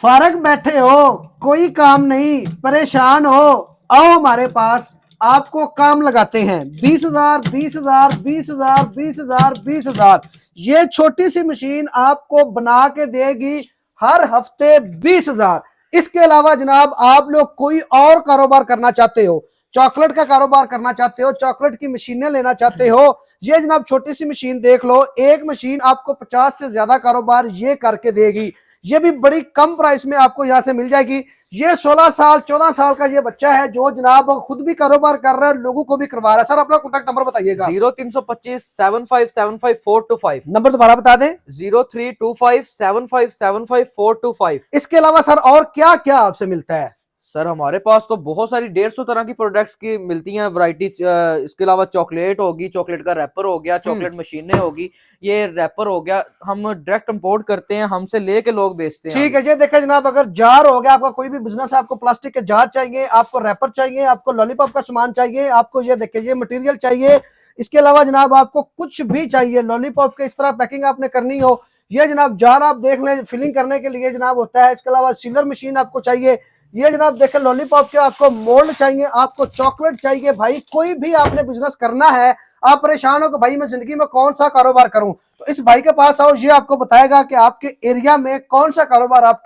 फारग बैठे हो, कोई काम नहीं, परेशान हो, आओ हमारे पास, आपको काम लगाते हैं। 20,000, 20,000, 20,000, 20,000, 20,000, ये छोटी सी मशीन आपको बना के देगी हर हफ्ते 20,000। इसके अलावा जनाब आप लोग कोई और कारोबार करना चाहते हो, चॉकलेट का कारोबार करना चाहते हो, चॉकलेट की मशीनें लेना चाहते हो, ये जनाब छोटी सी मशीन देख लो, एक मशीन आपको 50 से ज्यादा कारोबार ये करके देगी। ये भी बड़ी कम प्राइस में आपको यहां से मिल जाएगी। ये 16 साल 14 साल का ये बच्चा है जो जनाब खुद भी कारोबार कर रहा है, लोगों को भी करवा रहा है। सर अपना कॉन्टैक्ट नंबर बताइएगा। 03257575 425। नंबर दोबारा बता दें। 03257575 425। इसके अलावा सर और क्या क्या आपसे मिलता है? सर हमारे पास तो बहुत सारी 150 तरह की प्रोडक्ट्स की मिलती हैं वैरायटी। इसके अलावा चॉकलेट होगी, चॉकलेट का रैपर हो गया, चॉकलेट मशीनें होगी, ये रैपर हो गया, हम डायरेक्ट इंपोर्ट करते हैं, हमसे लेके लोग बेचते हैं। ठीक है, ये देखा जनाब, अगर जार हो गया, आपका कोई भी बिजनेस है, आपको प्लास्टिक के जार चाहिए, आपको रैपर चाहिए, आपको लॉलीपॉप का सामान चाहिए, आपको ये देखिए ये मटेरियल चाहिए, इसके अलावा जनाब आपको कुछ भी चाहिए, लॉलीपॉप के इस तरह पैकिंग आपने करनी हो, ये जनाब जार आप देख लें फिलिंग करने के लिए जनाब होता है। इसके अलावा सीलर मशीन आपको चाहिए, ये जनाब देखें लॉलीपॉप के आपको मोल्ड चाहिए, आपको चॉकलेट चाहिए। भाई कोई भी आपने बिजनेस करना है, आप परेशान हो कि भाई मैं जिंदगी में कौन सा कारोबार करूं, तो इस भाई के पास आओ, ये आपको बताएगा कि आपके एरिया में कौन सा कारोबार आप